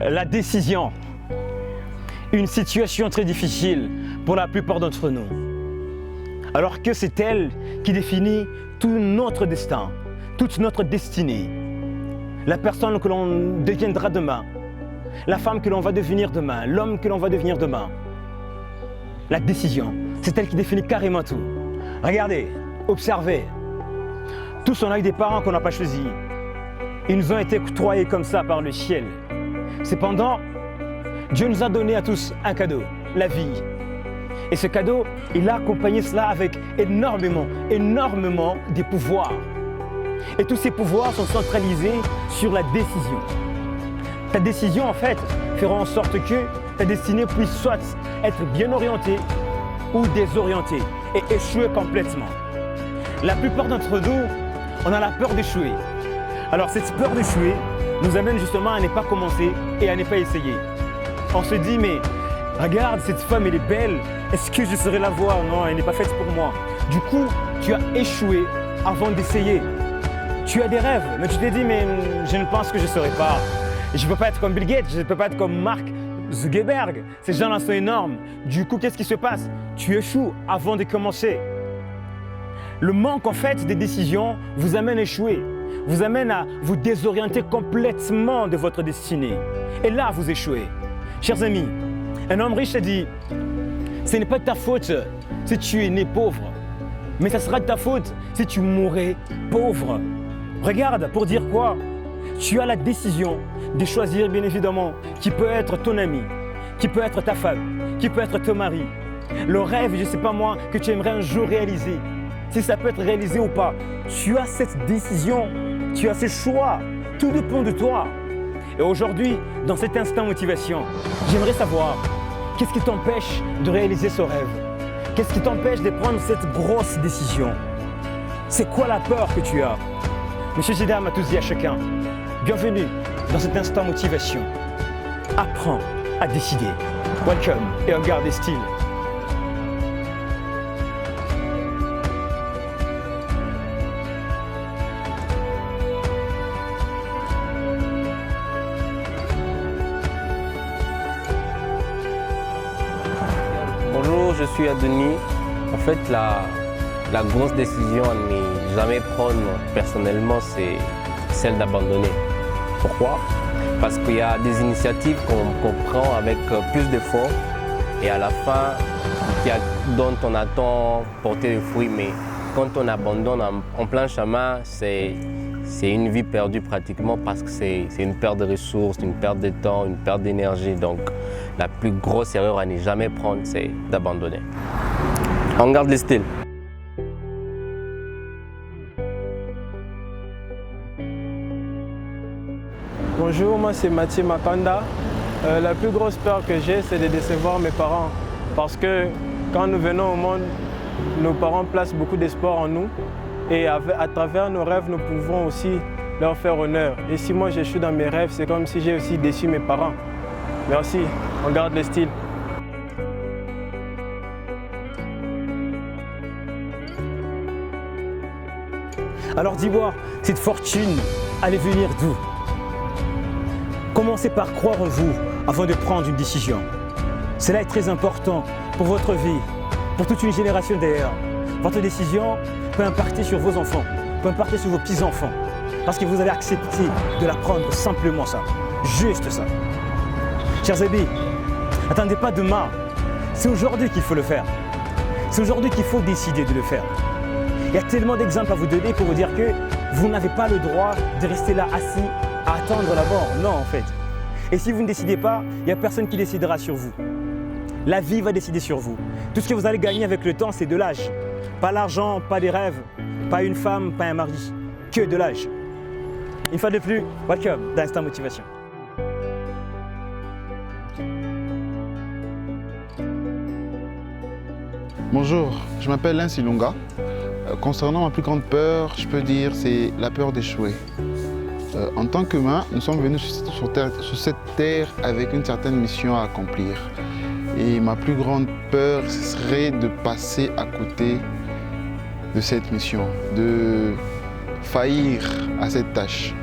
La décision, une situation très difficile pour la plupart d'entre nous, alors que c'est elle qui définit tout notre destin, toute notre destinée, la personne que l'on deviendra demain, la femme que l'on va devenir demain, l'homme que l'on va devenir demain. La décision, c'est elle qui définit carrément tout. Regardez, observez, tous on a eu des parents qu'on n'a pas choisis, ils nous ont été octroyés comme ça par le ciel. Cependant, Dieu nous a donné à tous un cadeau, la vie. Et ce cadeau, il a accompagné cela avec énormément de pouvoirs. Et tous ces pouvoirs sont centralisés sur la décision. Ta décision, en fait, fera en sorte que ta destinée puisse soit être bien orientée ou désorientée et échouer complètement. La plupart d'entre nous, on a la peur d'échouer. Alors cette peur d'échouer nous amène justement à ne pas commencer et à ne pas essayer. On se dit, mais regarde, cette femme, elle est belle. Est-ce que je saurais la voir? Non, elle n'est pas faite pour moi. Du coup, tu as échoué avant d'essayer. Tu as des rêves, mais tu t'es dit, mais je ne pense que je ne saurais pas. Je ne peux pas être comme Bill Gates, je ne peux pas être comme Mark Zuckerberg. Ces gens-là sont énormes. Du coup, qu'est-ce qui se passe? Tu échoues avant de commencer. Le manque, en fait, des décisions vous amène à échouer, vous amène à vous désorienter complètement de votre destinée. Et là, vous échouez. Chers amis, un homme riche a dit, ce n'est pas de ta faute si tu es né pauvre, mais ça sera de ta faute si tu mourrais pauvre. Regarde, pour dire quoi? Tu as la décision de choisir, bien évidemment, qui peut être ton ami, qui peut être ta femme, qui peut être ton mari. Le rêve, je ne sais pas moi, que tu aimerais un jour réaliser. Si ça peut être réalisé ou pas, tu as cette décision, tu as ce choix, tout dépend de toi. Et aujourd'hui, dans cet instant motivation, j'aimerais savoir, qu'est-ce qui t'empêche de réaliser ce rêve? Qu'est-ce qui t'empêche de prendre cette grosse décision? C'est quoi la peur que tu as? Monsieur Zidane à tous et à chacun, bienvenue dans cet instant motivation. Apprends à décider. Welcome et regarde les styles. Bonjour, je suis Adenis. En fait, la grosse décision à ne jamais prendre personnellement, c'est celle d'abandonner. Pourquoi? Parce qu'il y a des initiatives qu'on prend avec plus d'efforts et à la fin, dont on attend porter des fruits. Mais quand on abandonne en plein chemin, c'est une vie perdue pratiquement parce que c'est une perte de ressources, une perte de temps, une perte d'énergie. Donc la plus grosse erreur à ne jamais prendre, c'est d'abandonner. On garde les styles. Bonjour, moi c'est Mathieu Makanda. La plus grosse peur que j'ai, c'est de décevoir mes parents. Parce que quand nous venons au monde, nos parents placent beaucoup d'espoir en nous. Et à travers nos rêves, nous pouvons aussi leur faire honneur. Et si moi j'échoue dans mes rêves, c'est comme si j'ai aussi déçu mes parents. Merci, on garde le style. Alors dis-moi, cette fortune allait venir d'où? Commencez par croire en vous avant de prendre une décision. Cela est très important pour votre vie, pour toute une génération d'ailleurs. Votre décision peut impacter sur vos enfants, peut impacter sur vos petits-enfants. Parce que vous avez accepté de la prendre simplement ça, juste ça. Chers amis, attendez pas demain, c'est aujourd'hui qu'il faut le faire. C'est aujourd'hui qu'il faut décider de le faire. Il y a tellement d'exemples à vous donner pour vous dire que vous n'avez pas le droit de rester là assis à attendre la mort. Non, en fait. Et si vous ne décidez pas, il n'y a personne qui décidera sur vous. La vie va décider sur vous. Tout ce que vous allez gagner avec le temps, c'est de l'âge. Pas l'argent, pas des rêves, pas une femme, pas un mari. Que de l'âge. Une fois de plus, welcome dans Instant Motivation. Bonjour, je m'appelle Lincy Lunga. Concernant ma plus grande peur, je peux dire c'est la peur d'échouer. En tant qu'humain, nous sommes venus sur cette terre avec une certaine mission à accomplir. Et ma plus grande peur, ce serait de passer à côté de cette mission, de faillir à cette tâche.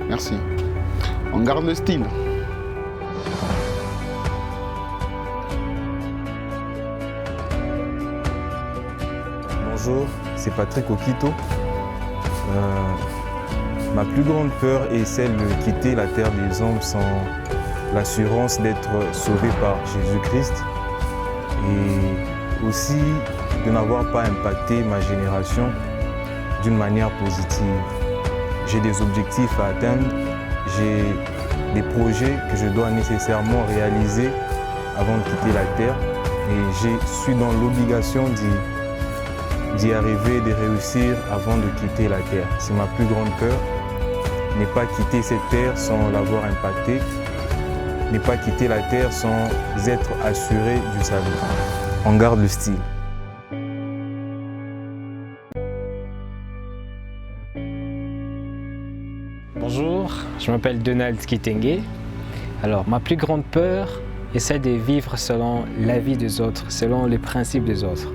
Merci. On garde le style. Bonjour, c'est Patrick Okito. Ma plus grande peur est celle de quitter la terre des hommes sans l'assurance d'être sauvé par Jésus-Christ et aussi de n'avoir pas impacté ma génération d'une manière positive. J'ai des objectifs à atteindre, j'ai des projets que je dois nécessairement réaliser avant de quitter la terre et je suis dans l'obligation d'y arriver, de réussir avant de quitter la terre. C'est ma plus grande peur, ne pas quitter cette terre sans l'avoir impactée, ne pas quitter la terre sans être assuré du salut. On garde le style. Bonjour, je m'appelle Donald Kitenge. Alors, ma plus grande peur est celle de vivre selon la vie des autres, selon les principes des autres.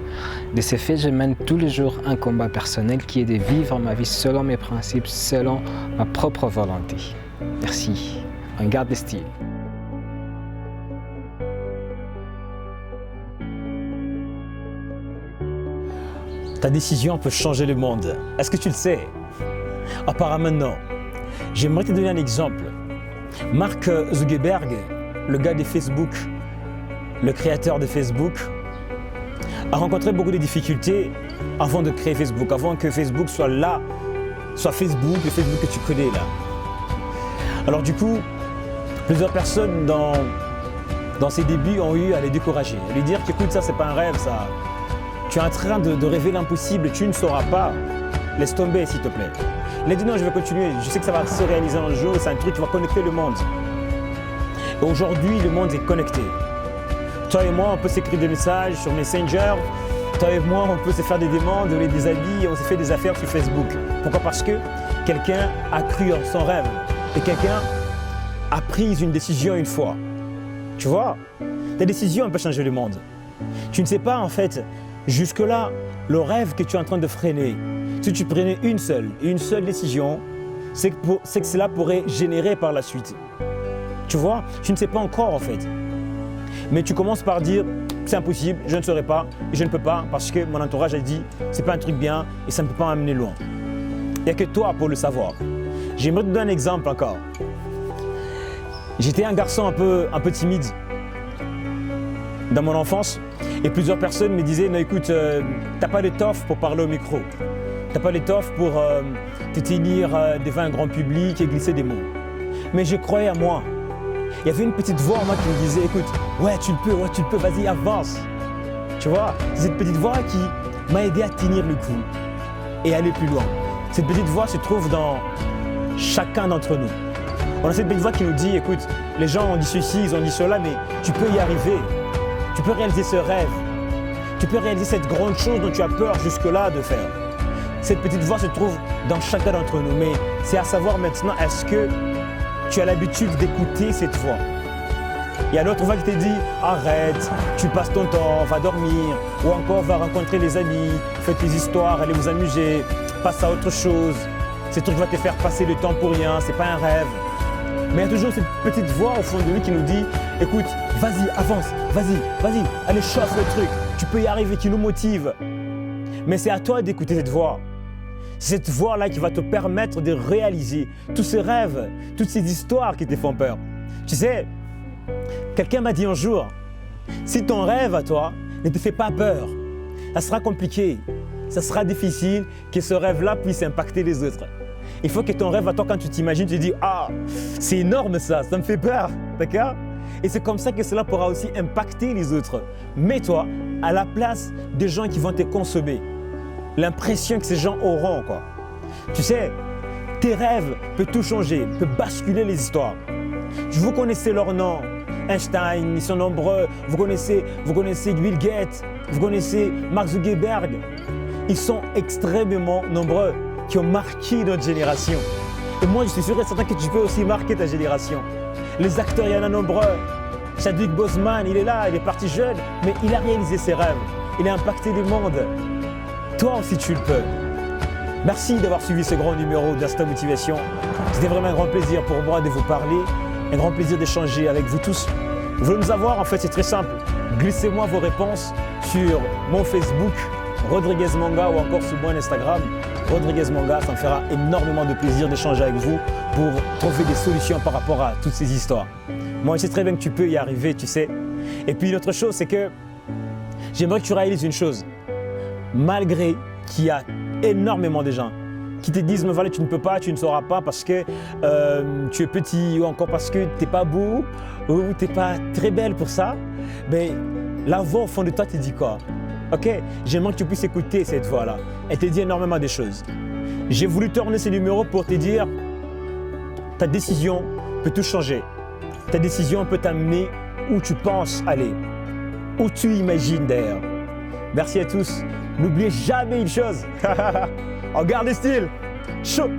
De ce fait, je mène tous les jours un combat personnel qui est de vivre ma vie selon mes principes, selon ma propre volonté. Merci. On garde le style. Ta décision peut changer le monde. Est-ce que tu le sais? Apparemment non. J'aimerais te donner un exemple. Mark Zuckerberg, le gars de Facebook, le créateur de Facebook, a rencontré beaucoup de difficultés avant de créer Facebook, avant que Facebook soit là, soit Facebook, le Facebook que tu connais là. Alors du coup, plusieurs personnes dans ses débuts ont eu à les décourager, à lui dire qu'écoute, ça c'est pas un rêve, ça. Tu es en train de rêver l'impossible, tu ne sauras pas. Laisse tomber s'il te plaît. Il a dit non, je vais continuer, je sais que ça va se réaliser un jour, c'est un truc qui va connecter le monde. Et aujourd'hui, le monde est connecté. Toi et moi, on peut s'écrire des messages sur Messenger. Toi et moi, on peut se faire des demandes, donner des habits, on se fait des affaires sur Facebook. Pourquoi? Parce que quelqu'un a cru en son rêve et quelqu'un a pris une décision une fois. Tu vois, ta décision peut changer le monde. Tu ne sais pas en fait, jusque-là, le rêve que tu es en train de freiner, si tu prenais une seule décision, c'est que cela pourrait générer par la suite. Tu vois, tu ne sais pas encore en fait. Mais tu commences par dire c'est impossible, je ne saurais pas, et je ne peux pas parce que mon entourage a dit c'est pas un truc bien et ça ne peut pas m'amener loin. Il n'y a que toi pour le savoir. J'aimerais te donner un exemple encore. J'étais un garçon un peu timide dans mon enfance et plusieurs personnes me disaient non écoute, t'as pas d'étoffe pour parler au micro. T'as pas l'étoffe pour te tenir devant un grand public et glisser des mots. Mais je croyais à moi. Il y avait une petite voix en moi qui me disait écoute, ouais tu le peux, vas-y avance. Tu vois, c'est cette petite voix qui m'a aidé à tenir le coup et aller plus loin. Cette petite voix se trouve dans chacun d'entre nous. On a cette petite voix qui nous dit écoute, les gens ont dit ceci, ils ont dit cela, mais tu peux y arriver. Tu peux réaliser ce rêve. Tu peux réaliser cette grande chose dont tu as peur jusque-là de faire. Cette petite voix se trouve dans chacun d'entre nous, mais c'est à savoir maintenant, est-ce que tu as l'habitude d'écouter cette voix? Il y a l'autre voix qui te dit arrête, tu passes ton temps, va dormir, ou encore va rencontrer les amis, faites tes histoires, allez vous amuser, passe à autre chose. Ce truc va te faire passer le temps pour rien, c'est pas un rêve. Mais il y a toujours cette petite voix au fond de lui qui nous dit écoute, vas-y, avance, vas-y, allez chauffe le truc, tu peux y arriver, qui nous motive. Mais c'est à toi d'écouter cette voix. C'est cette voix-là qui va te permettre de réaliser tous ces rêves, toutes ces histoires qui te font peur. Tu sais, quelqu'un m'a dit un jour, si ton rêve à toi ne te fait pas peur, ça sera compliqué, ça sera difficile que ce rêve-là puisse impacter les autres. Il faut que ton rêve à toi, quand tu t'imagines, tu te dis ah, c'est énorme ça me fait peur, d'accord? Et c'est comme ça que cela pourra aussi impacter les autres. Mets-toi à la place des gens qui vont te consommer. L'impression que ces gens auront, quoi. Tu sais, tes rêves peuvent tout changer, peuvent basculer les histoires. Vous connaissez leurs noms. Einstein, ils sont nombreux. Vous connaissez Bill Gates, vous connaissez Mark Zuckerberg. Ils sont extrêmement nombreux qui ont marqué notre génération. Et moi, je suis sûr et certain que tu peux aussi marquer ta génération. Les acteurs, il y en a nombreux. Chadwick Boseman, il est là, il est parti jeune, mais il a réalisé ses rêves. Il a impacté le monde. Toi aussi, tu le peux. Merci d'avoir suivi ce grand numéro d'Instant Motivation. C'était vraiment un grand plaisir pour moi de vous parler, un grand plaisir d'échanger avec vous tous. Vous voulez nous avoir, en fait, c'est très simple. Glissez-moi vos réponses sur mon Facebook, Rodriguez Manga, ou encore sur mon Instagram, Rodriguez Manga. Ça me fera énormément de plaisir d'échanger avec vous pour trouver des solutions par rapport à toutes ces histoires. Moi, je sais très bien que tu peux y arriver, tu sais. Et puis, une autre chose, c'est que j'aimerais que tu réalises une chose. Malgré qu'il y a énormément de gens qui te disent « Mais voilà, tu ne peux pas, tu ne sauras pas parce que tu es petit ou encore parce que tu n'es pas beau ou tu n'es pas très belle pour ça », mais la voix au fond de toi te dit quoi? Ok, j'aimerais que tu puisses écouter cette voix-là. Elle te dit énormément de choses. J'ai voulu tourner ce numéro pour te dire ta décision peut tout changer. Ta décision peut t'amener où tu penses aller, où tu imagines d'ailleurs. Merci à tous. N'oubliez jamais une chose. On garde le style. Chaud.